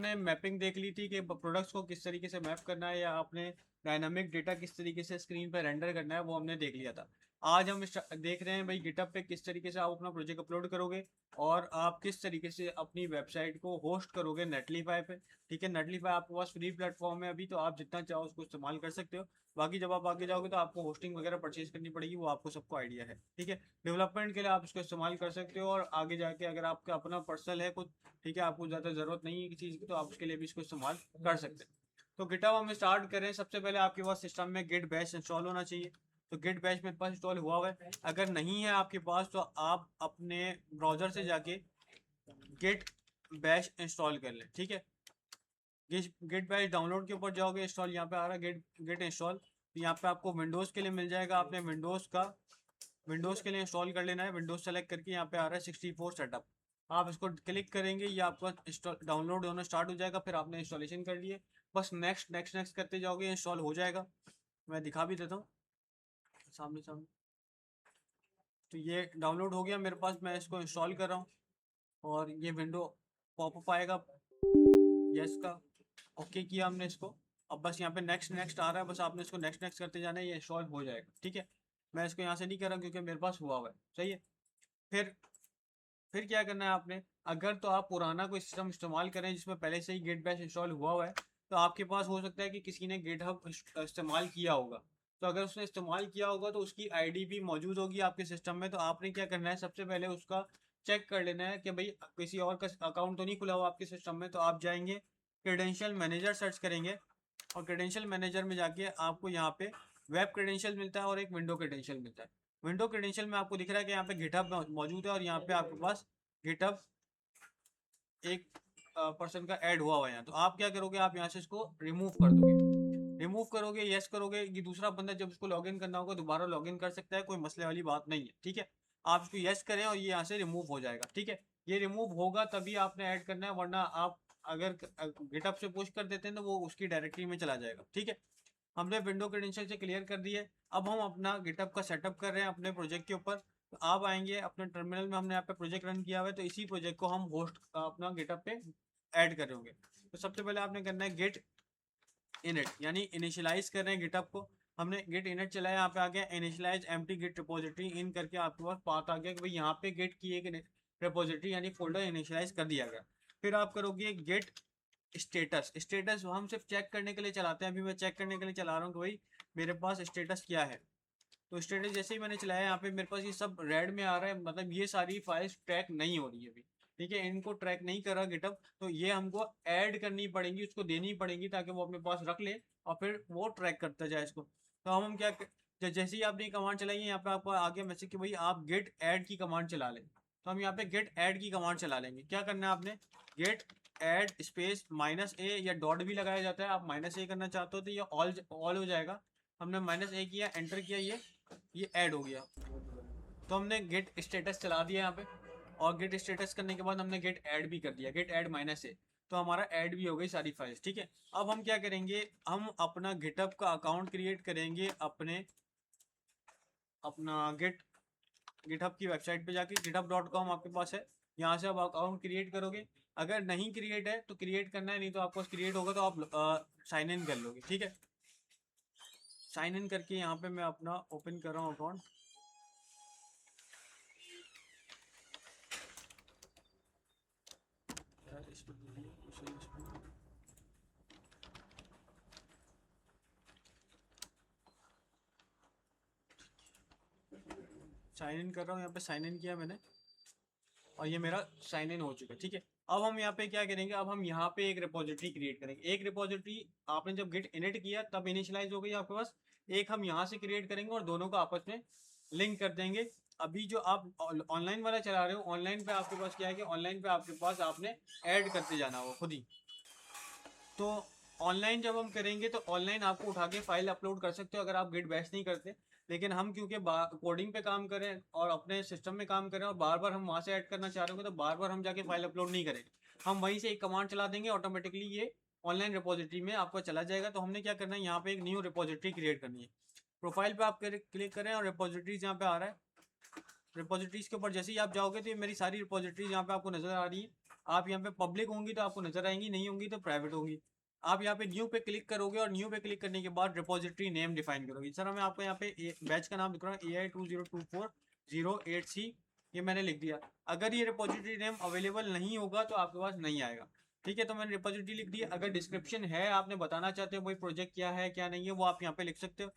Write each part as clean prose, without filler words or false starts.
आपने मैपिंग देख ली थी कि प्रोडक्ट्स को किस तरीके से मैप करना है या आपने डायनामिक डेटा किस तरीके से स्क्रीन पर रेंडर करना है, वो हमने देख लिया था। आज हम देख रहे हैं भाई गिटहब पे किस तरीके से आप अपना प्रोजेक्ट अपलोड करोगे और आप किस तरीके से अपनी वेबसाइट को होस्ट करोगे नेटलीफाई पे। ठीक है, नेटलीफाई आपके पास फ्री प्लेटफॉर्म है अभी, तो आप जितना चाहो उसको इस्तेमाल कर सकते हो। बाकी जब आप आगे जाओगे तो आपको होस्टिंग वगैरह परचेज करनी पड़ेगी, वो आपको सबको आइडिया है। ठीक है, डेवलपमेंट के लिए आप इसको इस्तेमाल कर सकते हो और आगे जाके अगर आपका अपना पर्सनल है कुछ, ठीक है, आपको ज़्यादा ज़रूरत नहीं है किसी चीज़ की, तो आप उसके लिए भी इसको इस्तेमाल कर सकते हैं। तो गिटहब हम स्टार्ट करें, सबसे पहले आपके पास सिस्टम में गिट बैश इंस्टॉल होना चाहिए। तो गिट बैश मेरे पास इंस्टॉल हुआ हुआ है। अगर नहीं है आपके पास तो आप अपने ब्राउजर से जाके गिट बैश इंस्टॉल कर लें। ठीक है, गिट बैश डाउनलोड के ऊपर जाओगे, इंस्टॉल यहाँ पे आ रहा है गिट गिट इंस्टॉल। तो यहाँ पे आपको विंडोज़ के लिए मिल जाएगा, आपने विंडोज़ के लिए इंस्टॉल कर लेना है। विंडोज़ सेलेक्ट करके यहाँ पे आ रहा है 64 सेटअप, आप इसको क्लिक करेंगे, ये आपका इंस्टॉल डाउनलोड होना स्टार्ट हो जाएगा। फिर आपने इंस्टॉलेशन कर लिए, बस नेक्स्ट नेक्स्ट नेक्स्ट करते जाओगे, इंस्टॉल हो जाएगा। मैं दिखा भी देता हूँ सामने सामने। तो ये डाउनलोड हो गया मेरे पास, मैं इसको इंस्टॉल कर रहा हूँ और ये विंडो पॉपअप आएगा यस का। ओके किया हमने इसको, अब बस यहाँ पे नेक्स्ट नेक्स्ट आ रहा है, बस आपने इसको नेक्स्ट नेक्स्ट करते जाना है, ये इंस्टॉल हो जाएगा। ठीक है, मैं इसको यहाँ से नहीं कर रहा क्योंकि मेरे पास हुआ हुआ है। सही है, फिर फिर क्या करना है आपने, अगर तो आप पुराना कोई सिस्टम इस्तेमाल करें जिसमें पहले से ही गेट बैश इंस्टॉल हुआ हुआ है, तो आपके पास हो सकता है कि किसी ने गिटहब इस्तेमाल किया होगा। तो अगर उसने इस्तेमाल किया होगा तो उसकी आईडी भी मौजूद होगी आपके सिस्टम में। तो आपने क्या करना है, सबसे पहले उसका चेक कर लेना है कि भाई किसी और का अकाउंट तो नहीं खुला हुआ आपके सिस्टम में। तो आप जाएंगे क्रेडेंशियल मैनेजर सर्च करेंगे और क्रेडेंशियल मैनेजर में जाके आपको यहाँ पे वेब क्रेडेंशियल मिलता है और एक विंडो क्रेडेंशियल मिलता है। विंडो क्रेडेंशियल में आपको दिख रहा है कि यहाँ पे गिटहब मौजूद है और यहाँ पे आपके पास गिटहब एक पर्सन का ऐड हुआ हुआ है यहाँ। तो आप क्या करोगे, आप यहाँ से इसको रिमूव कर दोगे। रिमूव करोगे, यस करोगे, ये दूसरा बंदा जब उसको लॉगिन करना होगा दोबारा लॉगिन कर सकता है, कोई मसले वाली बात नहीं है। ठीक है, आप इसको यस करें और ये यहाँ से रिमूव हो जाएगा। ठीक है, ये रिमूव होगा तभी आपने ऐड करना है, वरना आप अगर गिटहब से पुश कर देते हैं तो वो उसकी डायरेक्टरी में चला जाएगा। ठीक है, हमने विंडो क्रेडेंशियल से क्लियर कर दिए। अब हम अपना गिटहब का सेटअप कर रहे हैं अपने प्रोजेक्ट के ऊपर। तो आप आएंगे अपने टर्मिनल में, हमने यहाँ पे प्रोजेक्ट रन किया हुआ है, तो इसी प्रोजेक्ट को हम होस्ट अपना गिटहब पे ऐड कर होंगे। तो सबसे पहले आपने करना है गेट इनिट, यानी इनिशियलाइज कर रहे हैं गिटहब को। हमने गेट इनिट चलाया, यहाँ पे आ गया इनिशियलाइज एम्प्टी गिट रिपोजिटरी इन करके आपके पास पाथ आ गया कि भाई यहाँ पे गेट की एक रिपोजिटरी यानी फोल्डर इनिशियलाइज कर दिया गया। फिर आप करोगे गेट स्टेटस। स्टेटस हम सिर्फ चेक करने के लिए चलाते हैं, अभी मैं चेक करने के लिए चला रहा हूँ कि भाई मेरे पास स्टेटस क्या है। तो स्टेटस जैसे ही मैंने चलाया, यहाँ पे मेरे पास ये सब रेड में आ रहा है, मतलब ये सारी फाइल्स ट्रैक नहीं हो रही है अभी। ठीक है, इनको ट्रैक नहीं कर रहा गिटहब, तो ये हमको ऐड करनी पड़ेगी, उसको देनी पड़ेगी ताकि वो अपने पास रख ले और फिर वो ट्रैक करता जाए इसको। तो हम क्या जैसे ही आपने कमांड चलाई है, यहाँ पे आपको आ गया मैसेज कि भाई आप गेट ऐड की कमांड चला लें। तो हम यहाँ पे गेट ऐड की कमांड चला लेंगे। क्या करना है आपने, गेट ऐड स्पेस -a या डॉट भी लगाया जाता है, आप -a करना चाहते हो तो ये ऑल हो जाएगा। हमने -a किया, एंटर किया, ये ऐड हो गया। तो हमने गेट स्टेटस चला दिया यहाँ पे, और गेट स्टेटस करने के बाद हमने गेट ऐड भी कर दिया, गेट ऐड -a। तो हमारा ऐड भी हो गई सारी फाइल्स। ठीक है, अब हम क्या करेंगे, हम अपना गिटहब का अकाउंट क्रिएट करेंगे अपना गिटहब की वेबसाइट पे जाके, github.com आपके पास है, यहाँ से आप अकाउंट क्रिएट करोगे। अगर नहीं क्रिएट है तो क्रिएट करना है, नहीं तो आपको क्रिएट होगा तो आप साइन इन कर लोगे। ठीक है, साइन इन करके यहाँ पे मैं अपना ओपन कर रहा हूँ अकाउंट। साइन इन कर रहा हूँ, यहाँ पे साइन इन किया मैंने और ये मेरा साइन इन हो चुका है। ठीक है, अब हम यहाँ पे क्या करेंगे, अब हम यहाँ पे एक रिपोजिटरी क्रिएट करेंगे। एक रिपोजिटरी आपने जब गेट इनिट किया तब इनिशियलाइज हो गई आपके पास, एक हम यहाँ से क्रिएट करेंगे और दोनों को आपस में लिंक कर देंगे। अभी जो आप ऑनलाइन वाला चला रहे हो, ऑनलाइन पे आपके पास क्या है कि ऑनलाइन पे आपके पास आपने ऐड करते जाना हो खुद ही। तो ऑनलाइन जब हम करेंगे तो ऑनलाइन आपको उठा के फाइल अपलोड कर सकते हो अगर आप गिट बैश नहीं करते। लेकिन हम क्योंकि कोडिंग पे काम करें और अपने सिस्टम में काम करें और बार बार हम वहाँ से ऐड करना चाह रहे होंगे, तो बार बार हम जाके फाइल अपलोड नहीं करेंगे, हम वहीं से एक कमांड चला देंगे, ऑटोमेटिकली ये ऑनलाइन रिपोजिटरी में आपको चला जाएगा। तो हमने क्या करना है, यहाँ पे एक न्यू रिपोजिटरी क्रिएट करनी है। प्रोफाइल पे आप क्लिक करें और रिपोजिटरीज यहाँ पे आ रहा है। रिपोजिटरीज के ऊपर जैसे ही आप जाओगे तो ये मेरी सारी रिपोजिटरीज यहाँ पे आपको नजर आ रही है। आप यहाँ पे पब्लिक होंगी तो आपको नजर आएंगी, नहीं होंगी तो प्राइवेट होंगी। आप यहाँ पे न्यू पे क्लिक करोगे और न्यू पे क्लिक करने के बाद रिपोजिटरी नेम डिफाइन करोगे। सर मैं आपको यहाँ पे बैच का नाम लिख रहा हूँ AI202408C, ये मैंने लिख दिया। अगर ये रिपोजिटरी नेम अवेलेबल नहीं होगा तो आपके पास नहीं आएगा, ठीक है। तो मैंने रिपोजिटरी लिख दी। अगर डिस्क्रिप्शन है, आपने बताना चाहते हो भाई प्रोजेक्ट क्या है क्या नहीं है, वो आप यहाँ पे लिख सकते हो।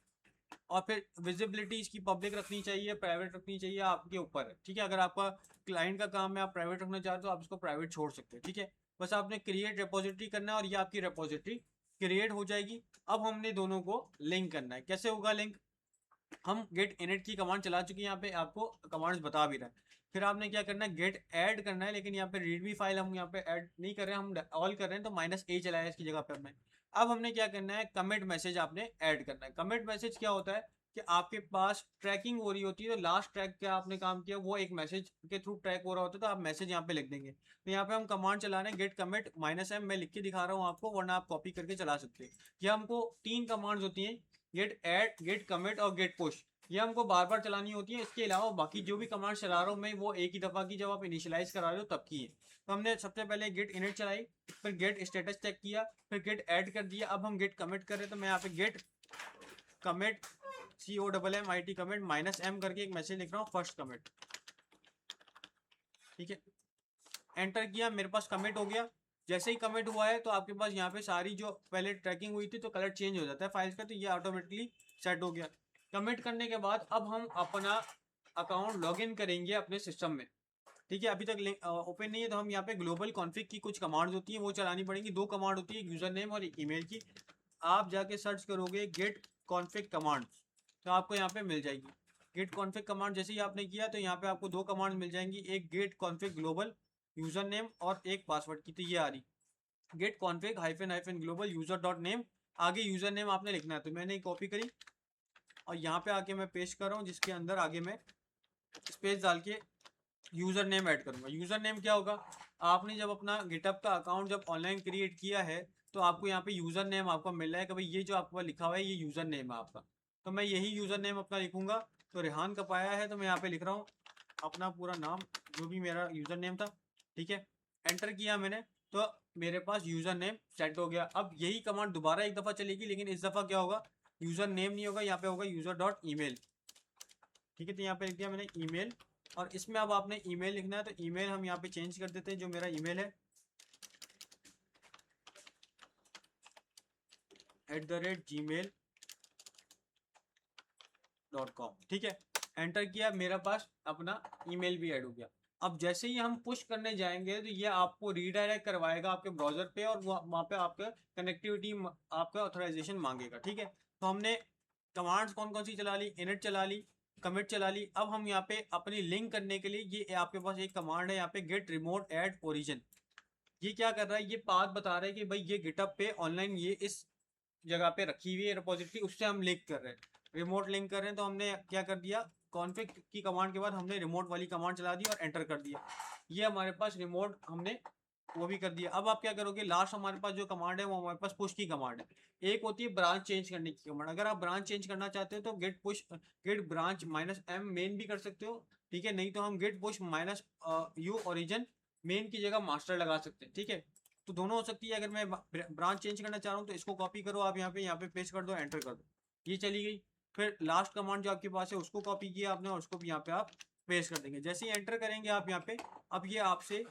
और फिर विजिबिलिटी इसकी पब्लिक रखनी चाहिए, प्राइवेट रखनी चाहिए, आपके ऊपर है, ठीक है। अगर आपका क्लाइंट का काम है, आप प्राइवेट रखना चाहते हो, आप इसको प्राइवेट छोड़ सकते हो, ठीक है। बस आपने क्रिएट रिपोजिटरी करना है और ये आपकी रिपोजिटरी क्रिएट हो जाएगी। अब हमने दोनों को लिंक करना है। कैसे होगा लिंक? हम गेट इनिट की कमांड चला चुके हैं, यहाँ पे आपको कमांड्स बता भी रहा है। फिर आपने क्या करना है, गेट ऐड करना है, लेकिन यहाँ पे रीडमी फाइल हम यहाँ पे ऐड नहीं कर रहे हैं, हम ऑल कर रहे हैं, तो -a चलाया है इसकी जगह पे हमने। अब हमने क्या करना है, कमिट मैसेज आपने ऐड करना है। कमिट मैसेज क्या होता है कि आपके पास ट्रैकिंग हो रही होती है, तो लास्ट ट्रैक क्या आपने काम किया वो एक मैसेज के थ्रू ट्रैक हो रहा होता है, तो आप मैसेज यहाँ पे लिख देंगे। तो यहाँ पे हम कमांड चला रहे हैं गेट कमिट -m, मैं लिख के दिखा रहा हूँ आपको, वरना आप कॉपी करके चला सकते हैं। ये हमको 3 कमांड्स होती हैं, गेट ऐड, गेट कमिट और गेट पुश, ये हमको बार बार चलानी होती है। इसके अलावा बाकी जो भी कमांड चला रहा हूँ मैं, वो एक ही दफा की, जब आप इनिशियलाइज करा रहे हो तब की है। तो हमने सबसे पहले गेट इनिट चलाई, फिर गेट स्टेटस चेक किया, फिर गेट ऐड कर दिया। अब हम गेट कमिट कर रहे हैं, तो मैं यहाँ पे git commit COMMIT commit -m करके एक मैसेज लिख रहा हूँ, फर्स्ट कमिट, ठीक है। एंटर किया, मेरे पास कमिट हो गया। जैसे ही कमिट हुआ है तो आपके पास यहाँ पे सारी जो पहले ट्रैकिंग हुई थी तो कलर चेंज हो जाता है फाइल्स का, तो ये ऑटोमेटिकली सेट हो गया। कमिट करने के बाद अब हम अपना अकाउंट लॉगिन करेंगे अपने सिस्टम में, ठीक है। अभी तक ओपन नहीं है, तो हम यहाँ पे ग्लोबल कॉन्फ़िग की कुछ कमांड्स होती है वो चलानी पड़ेंगी। 2 कमांड होती है, यूजर नेम और एक ईमेल की। आप जाके सर्च करोगे गेट कॉन्फ़िग कमांड, तो आपको यहाँ पे मिल जाएगी गेट कॉन्फ़िग कमांड। जैसे ही आपने किया तो यहाँ पे आपको 2 कमांड मिल जाएंगी, एक git config global user name और एक पासवर्ड की, तो ये आ रही git config hyphen global user dot name. आगे यूजर नेम आपने लिखना है, तो मैंने कॉपी करी और यहाँ पे आके मैं पेस्ट कर रहा हूँ, जिसके अंदर आगे मैं स्पेस डाल के यूजर नेम ऐड करूंगा। यूजर नेम क्या होगा, आपने जब अपना गिटअप का अकाउंट जब ऑनलाइन क्रिएट किया है तो आपको यहाँ पे यूजर नेम आपका मिल रहा है कि भाई ये जो आपके पास लिखा हुआ है ये यूजर नेम है आपका। तो मैं यही यूजर नेम अपना लिखूंगा। तो रेहान कपाया है, तो मैं यहाँ पे लिख रहा हूँ अपना पूरा नाम, जो भी मेरा यूजर नेम था, ठीक है। एंटर किया मैंने, तो मेरे पास यूजर नेम सेट हो गया। अब यही कमांड दोबारा एक दफा चलेगी, लेकिन इस दफा क्या होगा, यूजर नेम नहीं होगा, यहाँ पे होगा यूजर डॉट ईमेल, ठीक है। तो यहाँ पे लिख दिया मैंने ईमेल, और इसमें अब आपने ईमेल लिखना है, तो ईमेल हम यहाँ पे चेंज कर देते हैं। जो मेरा ईमेल है @gmail.com, ठीक है। एंटर किया, मेरा पास अपना ईमेल भी ऐड हो गया। अब जैसे ही हम पुश करने जाएंगे तो ये आपको रीडायरेक्ट करवाएगा आपके ब्राउजर पे, और वहाँ पे आपका कनेक्टिविटी, आपका ऑथराइजेशन मांगेगा, ठीक है। तो हमने कमांड्स कौन कौन सी चला ली, इनिट चला ली, कमिट चला ली। अब हम यहाँ पे अपनी लिंक करने के लिए, ये आपके पास एक कमांड है यहाँ पे गेट रिमोट एड ओरिजिन। ये क्या कर रहा है, ये पाथ बता रहा है कि भाई ये गिटअप पे ऑनलाइन ये इस जगह पे रखी हुई है रिपोजिटरी, उससे हम लिंक कर रहे हैं, रिमोट लिंक कर रहे हैं। तो हमने क्या कर दिया, कॉन्फ़िग की कमांड के बाद हमने रिमोट वाली कमांड चला दी और एंटर कर दिया। ये हमारे पास रिमोट हमने वो भी कर दिया। अब आप क्या करोगे, लास्ट हमारे पास जो कमांड है वो हमारे पास पुश की कमांड है। एक होती है ब्रांच चेंज करने की कमांड। अगर आप ब्रांच चेंज करना चाहते हो तो git push git branch -m main भी कर सकते हो, ठीक है। नहीं तो हम git push -u origin main की जगह मास्टर लगा सकते हैं, ठीक है। तो दोनों हो सकती है। अगर मैं ब्रांच चेंज करना चाह रहा हूँ तो इसको कॉपी करो आप, यहाँ पे पेस्ट कर दो, एंटर कर दो, ये चली गई। फिर लास्ट कमांड जो आपके पास है उसको कॉपी किया आपने और उसको भी यहाँ पे आप पेस्ट कर देंगे। जैसे ही एंटर करेंगे आप यहाँ पे, अब ये आपसे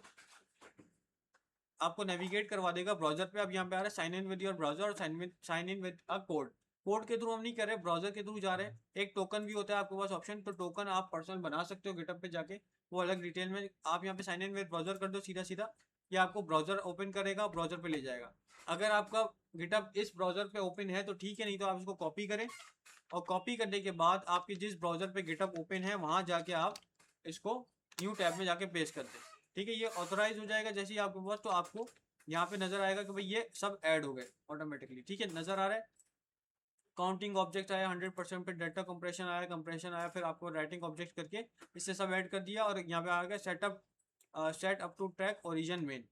आपको नेविगेट करवा देगा ब्राउजर पे। अब यहाँ पे आ रहा है sign in with your browser और sign in with a code. Code के थ्रू हम नहीं कर रहे, ब्राउजर के थ्रू जा रहे हैं। एक टोकन भी होता है आपके पास ऑप्शन, तो टोकन आप पर्सनल बना सकते हो गिटअप पे जाके, वो अलग डिटेल में। आप यहाँ पे साइन इन विद ब्राउजर कर दो सीधा सीधा, ये आपको ब्राउजर ओपन करेगा, ब्राउजर पे ले जाएगा। अगर आपका गिटअप इस ब्राउजर पे ओपन है तो ठीक है, नहीं तो आप इसको कॉपी करें, और कॉपी करने के बाद आपके जिस ब्राउजर पे गिटअप ओपन है वहां जाके आप इसको न्यू टैब में जाके पेस्ट कर दें, ठीक है। ये ऑथोराइज हो जाएगा जैसे ही आपके पास, तो आपको यहाँ पे नजर आएगा कि भाई ये सब ऐड हो गए ऑटोमेटिकली, ठीक है। नजर आ रहा है, काउंटिंग ऑब्जेक्ट आया 100% पे, डाटा कंप्रेशन आया, फिर आपको राइटिंग ऑब्जेक्ट करके इससे सब ऐड कर दिया। और यहाँ पे आ गया set up to track origin main,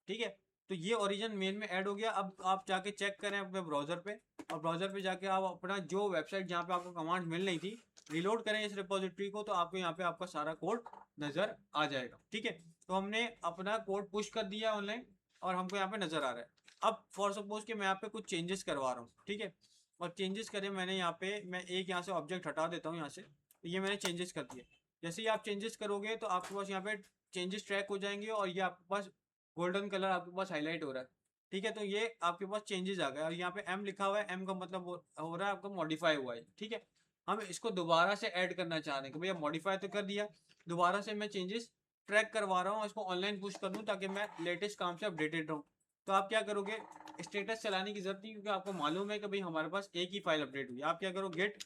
ठीक है। तो ये ओरिजिन मेन में ऐड हो गया। अब आप जाके चेक करें अपने ब्राउजर पे, और ब्राउजर पे जाके आप अपना जो वेबसाइट जहाँ पे आपको कमांड मिल रही थी, रिलोड करें इस रिपोजिटरी को, तो आपको यहाँ पे आपका सारा कोड नजर आ जाएगा, ठीक है। तो हमने अपना कोड पुश कर दिया ऑनलाइन और हमको यहाँ पे नजर आ रहा है। अब फॉर सपोज कि मैं यहाँ पे कुछ चेंजेस करवा रहा हूँ, ठीक है, और चेंजेस करे मैंने यहाँ पे, मैं एक यहाँ से ऑब्जेक्ट हटा देता हूँ यहाँ से, तो ये मैंने चेंजेस कर दिए। जैसे ही आप चेंजेस करोगे तो आपके पास यहाँ पे चेंजेस ट्रैक हो जाएंगे और ये आपके पास गोल्डन कलर आपके पास हाईलाइट हो रहा है, ठीक है। तो ये आपके पास चेंजेस आ गए और यहाँ पे एम लिखा हुआ है, एम का मतलब हो रहा है आपका मॉडिफाई हुआ है, ठीक है। हम इसको दोबारा से ऐड करना चाह रहे हैं कि भैया मॉडिफाई तो कर दिया, दोबारा से मैं चेंजेस ट्रैक करवा रहा हूँ, इसको ऑनलाइन पुश कर दूँ ताकि मैं लेटेस्ट काम से अपडेटेड रहूँ। तो आप क्या करोगे, स्टेटस चलाने की जरूरत नहीं, क्योंकि आपको मालूम है कि भाई हमारे पास एक ही फाइल अपडेट हुई। आप क्या करो, गेट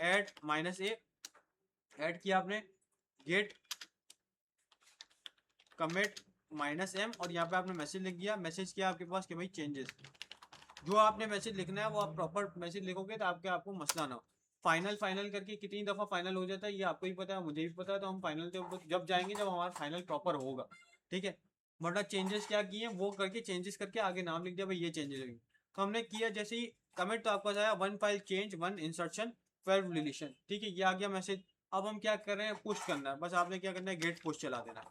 ऐड -a ऐड किया आपने, गेट कमिट -m और यहाँ पे आपने मैसेज लिख दिया, मैसेज किया आपके पास कि भाई चेंजेस। जो आपने मैसेज लिखना है वो आप प्रॉपर मैसेज लिखोगे तो आपको मसला ना हो। फाइनल फाइनल करके कितनी दफ़ा फाइनल हो जाता है ये आपको ही पता है, मुझे भी पता है। तो हम फाइनल तो जब जाएंगे जब हमारा फाइनल प्रॉपर होगा, ठीक है। वरना चेंजेस क्या किए वो करके, चेंजेस करके आगे नाम लिख दिया भाई ये चेंजेस होगी। तो हमने किया जैसे ही कमेंट, तो आपको आया 1 फाइल चेंज 1 इंसर्शन 12 डिलीशन, ठीक है, ये आ गया मैसेज। अब हम क्या कर रहे हैं, पुश करना है, बस आपने क्या करना है, गेट पुश चला देना है।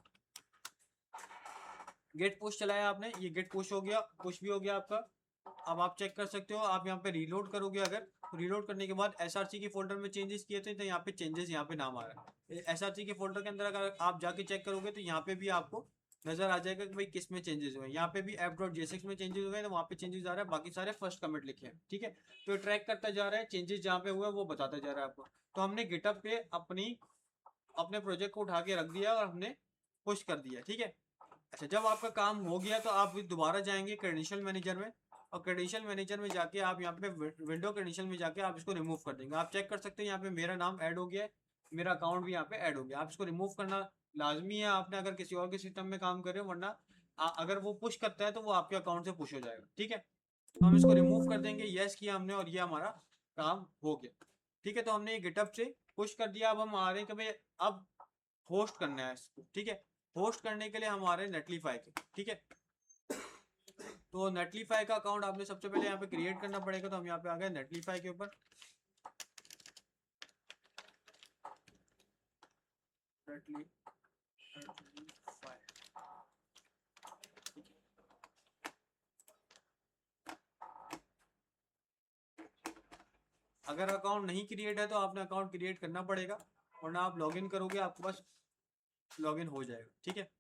गेट पुश चलाया आपने, ये गेट पुश हो गया, पुश भी हो गया आपका। अब आप चेक कर सकते हो, आप यहाँ पे रीलोड करोगे अगर, तो रीलोड करने के बाद एसआरसी के फोल्डर में चेंजेस किए थे तो यहाँ पे चेंजेस यहाँ पे नाम आ रहा है। एसआरसी के फोल्डर के अंदर अगर आप जाके चेक करोगे तो यहाँ पे भी आपको नजर आ जाएगा कि भाई किस में चेंजेस हुए। यहाँ पे भी app.jsx में चेंजेस हुए तो वहाँ पे चेंजेस आ रहा है, बाकी सारे फर्स्ट कमिट लिखे हैं, ठीक है। तो ट्रैक करता जा रहा है, चेंजेस जहाँ पे हुए वो बताता जा रहा है आपको। तो हमने गिटअप पे अपने प्रोजेक्ट को उठा के रख दिया और हमने पुश कर दिया, ठीक है। अच्छा, जब आपका काम हो गया तो आप दोबारा जाएंगे क्रेडेंशियल मैनेजर में, और क्रेडेंशियल मैनेजर में जाके आप यहाँ पे विंडो क्रेडेंशियल में जाके आप इसको रिमूव कर देंगे। आप चेक कर सकते हैं यहाँ पे मेरा नाम ऐड हो गया है, मेरा अकाउंट भी यहाँ पे ऐड हो गया। आप इसको रिमूव करना लाजमी है आपने, अगर किसी और के सिस्टम में काम कर रहे हो, वरना अगर वो पुश करता है तो वो आपके अकाउंट से पुश हो जाएगा, ठीक है। तो हम इसको रिमूव कर देंगे, यस किया हमने और ये हमारा काम हो गया, ठीक है। तो हमने ये गिटअप से पुश कर दिया। अब हम आ रहे हैं कि भाई अब होस्ट करना है इसको, ठीक है। होस्ट करने के लिए हमारे नेटलीफाई के, ठीक है। तो नेटलीफाई का अकाउंट आपने सबसे पहले यहाँ पे क्रिएट करना पड़ेगा। तो हम यहाँ पे आ गए नेटलीफाई के ऊपर, अगर अकाउंट नहीं क्रिएट है तो आपने अकाउंट क्रिएट करना पड़ेगा, वरना आप लॉगिन करोगे आपके पास लॉगिन हो जाएगा, ठीक है।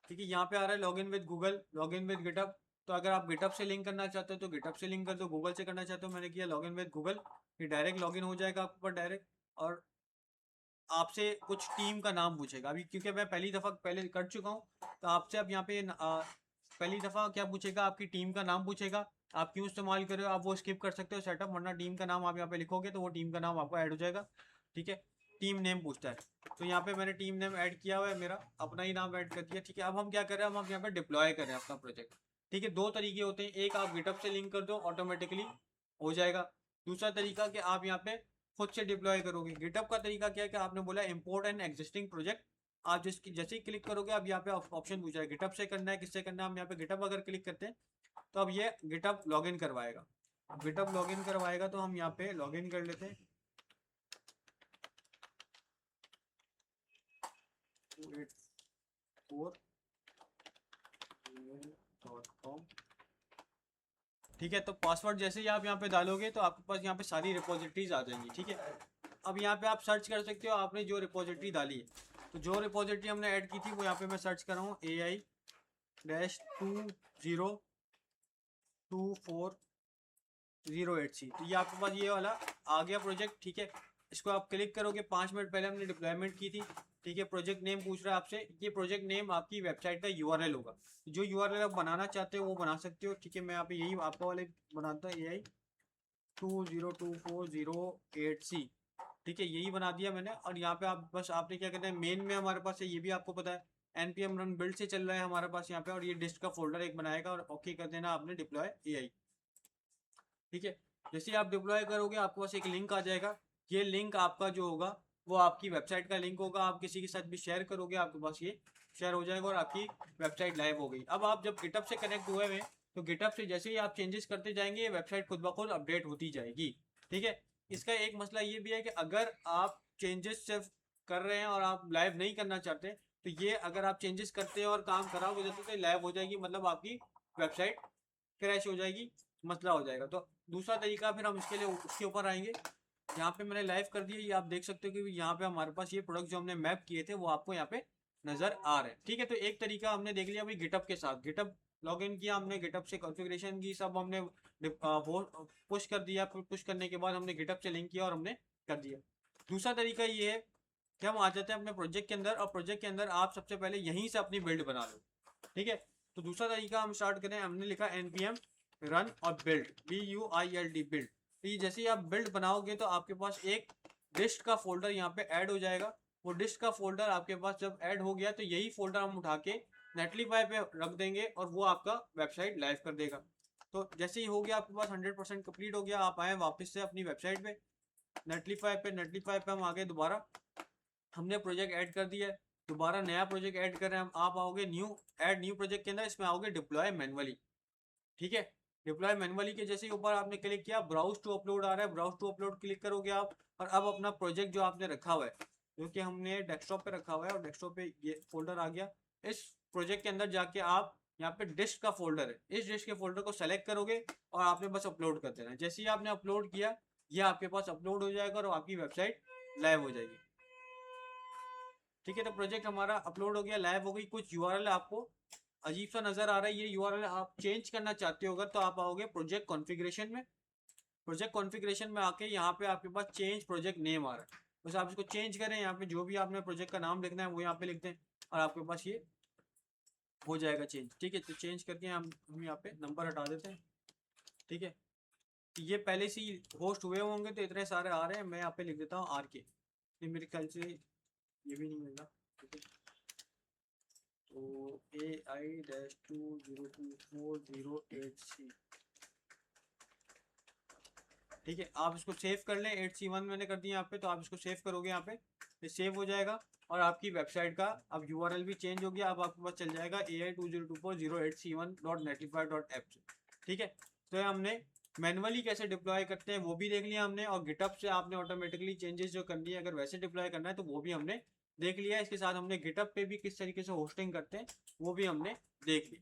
ठीक है, यहाँ पे आ रहा है login with Google, login with GitHub. तो अगर आप गिटअप से लिंक करना चाहते हो तो गिटअप से लिंक कर दो, गूगल से करना चाहते हो, मैंने किया लॉगिन विद गूगल, ये डायरेक्ट लॉगिन हो जाएगा आपके ऊपर डायरेक्ट। और आपसे कुछ टीम का नाम पूछेगा अभी, क्योंकि मैं पहली दफ़ा पहले कर चुका हूँ, तो आपसे अब यहाँ पे पहली दफ़ा क्या पूछेगा, आपकी टीम का नाम पूछेगा। आप क्यों इस्तेमाल कर रहे हो, आप वो स्किप कर सकते हो सेटअप, वरना टीम का नाम आप यहाँ पे लिखोगे तो वो टीम का नाम आपको ऐड हो जाएगा, ठीक है। टीम नेम पूछता है, तो यहाँ पे मैंने टीम नेम ऐड किया हुआ है, मेरा अपना ही नाम ऐड कर दिया, ठीक है। अब हम क्या कर रहे हैं, हम यहाँ पे डिप्लॉय कर रहे हैं अपना प्रोजेक्ट, ठीक है। दो तरीके होते हैं, एक आप गिटअप से लिंक कर दो ऑटोमेटिकली हो जाएगा, दूसरा तरीका कि आप यहाँ पे खुद से डिप्लॉय करोगे। गिटअप का तरीका क्या है कि आपने बोला इंपोर्ट एन एग्जिस्टिंग प्रोजेक्ट, आप जिसकी जैसे ही क्लिक करोगे अब यहाँ पे ऑप्शन पूछा है गिटअप से करना है किससे करना है। हम यहाँ पे गिटअप अगर क्लिक करते हैं तो अब ये गिटअप लॉगिन करवाएगा। गिटअप लॉगिन करवाएगा तो हम यहाँ पे लॉगिन कर लेते हैं 284.com, ठीक है। तो पासवर्ड जैसे ही आप यहाँ पे डालोगे तो आपके पास यहाँ पे सारी रिपोजिटरीज आ जाएंगी, ठीक है। अब यहाँ पे आप सर्च कर सकते हो आपने जो रिपोजिटरी डाली है। तो जो रिपोजिटरी हमने ऐड की थी वो यहाँ पे मैं सर्च कर रहा हूँ, AI-202408C। तो ये आपके पास ये वाला आ गया प्रोजेक्ट, ठीक है। इसको आप क्लिक करोगे, 5 मिनट पहले हमने डिप्लॉयमेंट की थी, ठीक है। प्रोजेक्ट नेम पूछ रहा है आपसे, ये प्रोजेक्ट नेम आपकी वेबसाइट का यूआरएल होगा। जो यूआरएल आप बनाना चाहते हो वो बना सकते हो, ठीक है। मैं यहाँ पे यही आपका वाले बनाता हूँ, AI-202408C, ठीक है, यही बना दिया मैंने। और यहाँ पे आप बस आपने क्या करना है, मेन में हमारे पास है, ये भी आपको पता है npm run build से चल रहा है हमारे पास यहाँ पे, और ये डिस्ट का फोल्डर एक बनाएगा और ओके कर देना आपने डिप्लॉय AI, ठीक है। जैसे आप डिप्लॉय करोगे आपके पास एक लिंक आ जाएगा, ये लिंक आपका जो होगा वो आपकी वेबसाइट का लिंक होगा। आप किसी के साथ भी शेयर करोगे आपके पास ये शेयर हो जाएगा और आपकी वेबसाइट लाइव हो गई। अब आप जब गिटअप से कनेक्ट हुए हैं तो गिटअप से जैसे ही आप चेंजेस करते जाएंगे वेबसाइट खुद ब खुद अपडेट होती जाएगी, ठीक है। इसका एक मसला ये भी है कि अगर आप चेंजेस सिर्फ कर रहे हैं और आप लाइव नहीं करना चाहते, तो ये अगर आप चेंजेस करते हैं और काम खराब हो जाता है तो लाइव हो जाएगी, मतलब आपकी वेबसाइट क्रैश हो जाएगी, मसला हो जाएगा। तो दूसरा तरीका फिर हम इसके लिए उसके ऊपर आएंगे। यहाँ पे मैंने लाइव कर दिया, ये आप देख सकते हो कि यहाँ पे हमारे पास ये प्रोडक्ट जो हमने मैप किए थे वो आपको यहाँ पे नजर आ रहे हैं। ठीक है, तो एक तरीका हमने देख लिया भाई गिटअप के साथ, गिटअप लॉग इन किया हमने, गिटअप से कॉन्फ़िगरेशन की, सब हमने पुश कर दिया, पुश करने के बाद हमने गिटअप से लिंक किया और हमने कर दिया। दूसरा तरीका ये है कि हम आ जाते हैं अपने प्रोजेक्ट के अंदर, और प्रोजेक्ट के अंदर आप सबसे पहले यहीं से अपनी बिल्ड बना लो। ठीक है, तो दूसरा तरीका हम स्टार्ट करें, हमने लिखा npm रन और बिल्ड, BUILD बिल्ड। तो ये जैसे ही आप बिल्ड बनाओगे तो आपके पास एक डिस्ट का फोल्डर यहाँ पे ऐड हो जाएगा। वो डिस्ट का फोल्डर आपके पास जब ऐड हो गया तो यही फोल्डर हम उठा के नेटलीफाई पे रख देंगे और वो आपका वेबसाइट लाइव कर देगा। तो जैसे ही हो गया आपके पास 100% कंप्लीट हो गया, आप आए वापस से अपनी वेबसाइट पे, नेटलीफाई पे हम आगे दोबारा हमने प्रोजेक्ट ऐड कर दिया है, दोबारा नया प्रोजेक्ट ऐड कर रहे हैं हम। आप आओगे न्यू प्रोजेक्ट के अंदर, इसमें आओगे डिप्लॉय मैनुअली। ठीक है, डिप्लॉय मैनुअली के जैसे ही ऊपर आपने क्लिक किया, ब्राउज टू अपलोड आ रहा है, ब्राउज टू अपलोड क्लिक करोगे आप, और अब अपना प्रोजेक्ट जो आपने रखा हुआ है, जो कि हमने डेस्कटॉप पे रखा हुआ है और डेस्कटॉप पे ये फोल्डर आ गया, इस प्रोजेक्ट के अंदर जाके आप यहाँ पे डिस्क का फोल्डर है, इस डिस्क के फोल्डर को सेलेक्ट करोगे और आपने बस अपलोड कर देना है। जैसे ही आपने अपलोड किया, ये आपके पास अपलोड हो जाएगा और आपकी वेबसाइट लाइव हो जाएगी। ठीक है, तो प्रोजेक्ट हमारा अपलोड हो गया, लाइव हो गई। कुछ यूआरएल आपको अजीब सा नजर आ रहा है, ये यूआरएल आप चेंज करना चाहते हो अगर, तो आप आओगे प्रोजेक्ट कॉन्फ़िगरेशन में, प्रोजेक्ट कॉन्फ़िगरेशन में आके यहाँ पे आपके पास चेंज प्रोजेक्ट नेम आ रहा है, बस आप इसको चेंज करें, यहाँ पे जो भी आपने प्रोजेक्ट का नाम लिखना है वो यहाँ पे लिख दें और आपके पास ये हो जाएगा चेंज। ठीक है, तो चेंज करके हम यहाँ पे नंबर हटा देते हैं। ठीक है, तो ये पहले से ही होस्ट हुए होंगे तो इतने सारे आ रहे हैं, मैं यहाँ पे लिख देता हूँ RK, मेरे ख्याल से ये भी नहीं मिल रहा। ठीक है, तो AI-2024086। ठीक है, आप इसको सेव कर लें, 8C1 मैंने कर दिया यहाँ पे, तो आप इसको सेव करोगे यहाँ पे, ये सेव हो जाएगा और आपकी वेबसाइट का अब यूआरएल भी चेंज हो गया। अब आपके पास चल जाएगा AI-2024086.netlifi.app। ठीक है, तो हमने मैनुअली कैसे डिप्लॉय करते हैं वो भी देख लिया हमने, और गिटअप से आपने ऑटोमेटिकली चेंजेस जो करनी है अगर वैसे डिप्लॉय करना है तो वो भी हमने देख लिया। इसके साथ हमने गिटअप पे भी किस तरीके से होस्टिंग करते हैं वो भी हमने देख लिया।